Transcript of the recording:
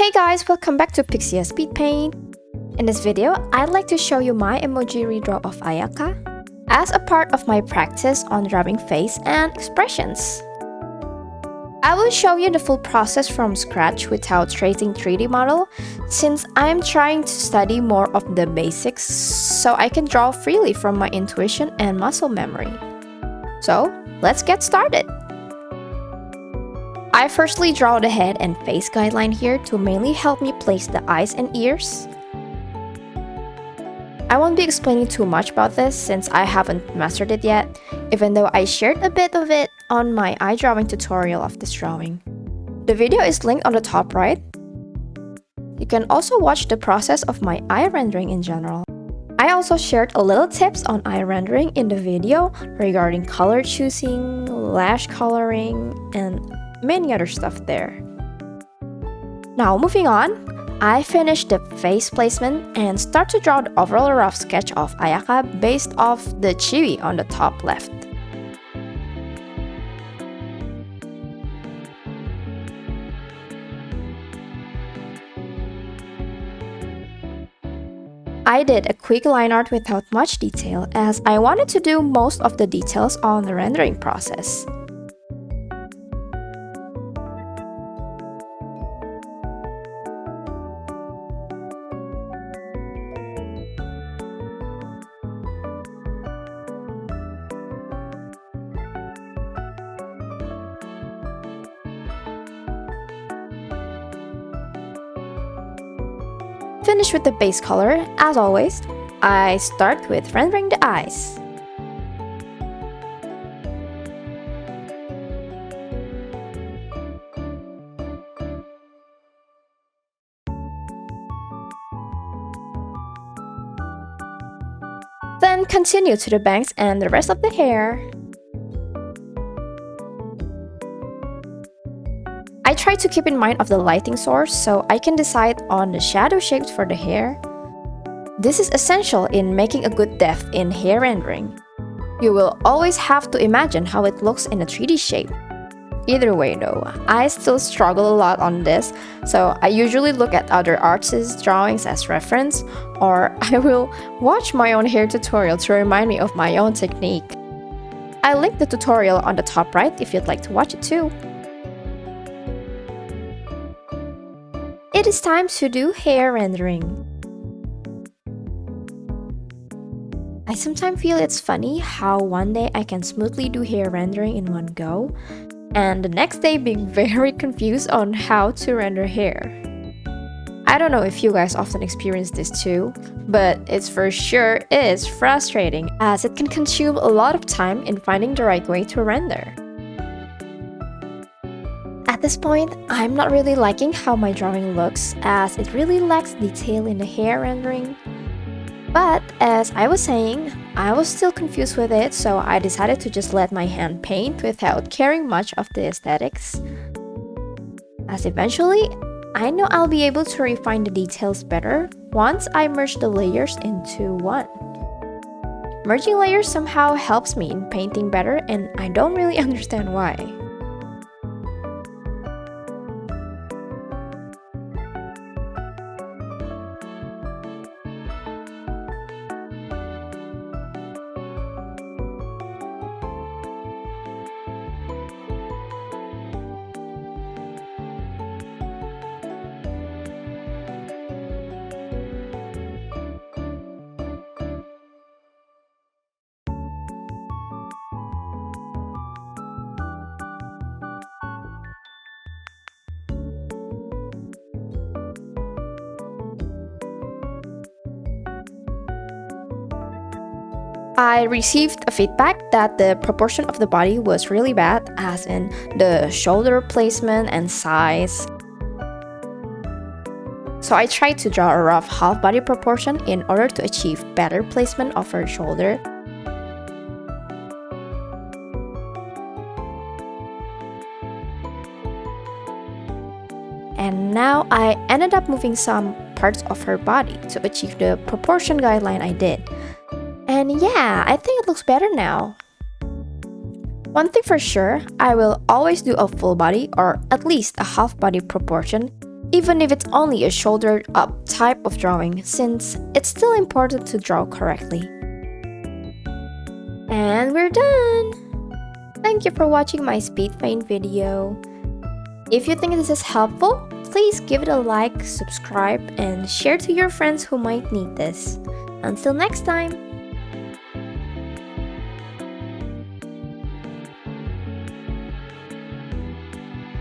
Hey guys, welcome back to Pixia Speed Paint. In this video, I'd like to show you my emoji redraw of Ayaka as a part of my practice on drawing face and expressions. I will show you the full process from scratch without tracing 3D model since I'm trying to study more of the basics so I can draw freely from my intuition and muscle memory. So, let's get started! I firstly draw the head and face guideline here to mainly help me place the eyes and ears. I won't be explaining too much about this since I haven't mastered it yet, even though I shared a bit of it on my eye drawing tutorial of this drawing. The video is linked on the top right. You can also watch the process of my eye rendering in general. I also shared a little tips on eye rendering in the video regarding color choosing, lash coloring, and many other stuff there. Now moving on, I finished the face placement and start to draw the overall rough sketch of Ayaka based off the chibi on the top left. I did a quick line art without much detail as I wanted to do most of the details on the rendering process. Finish with the base color, as always, I start with rendering the eyes. Then continue to the bangs and the rest of the hair. I try to keep in mind of the lighting source so I can decide on the shadow shapes for the hair. This is essential in making a good depth in hair rendering. You will always have to imagine how it looks in a 3D shape. Either way though, I still struggle a lot on this, so I usually look at other artists' drawings as reference, or I will watch my own hair tutorial to remind me of my own technique. I'll link the tutorial on the top right if you'd like to watch it too. It is time to do hair rendering. I sometimes feel it's funny how one day I can smoothly do hair rendering in one go, and the next day being very confused on how to render hair. I don't know if you guys often experience this too, but it's for sure is frustrating as it can consume a lot of time in finding the right way to render. At this point, I'm not really liking how my drawing looks as it really lacks detail in the hair rendering. But as I was saying, I was still confused with it, so I decided to just let my hand paint without caring much of the aesthetics. As eventually, I know I'll be able to refine the details better once I merge the layers into one. Merging layers somehow helps me in painting better and I don't really understand why. I received a feedback that the proportion of the body was really bad, as in the shoulder placement and size. So I tried to draw a rough half body proportion in order to achieve better placement of her shoulder. And now I ended up moving some parts of her body to achieve the proportion guideline I did. And yeah, I think it looks better now. One thing for sure, I will always do a full body or at least a half body proportion even if it's only a shoulder up type of drawing, since it's still important to draw correctly. And we're done! Thank you for watching my speed paint video. If you think this is helpful, please give it a like, subscribe, and share to your friends who might need this. Until next time!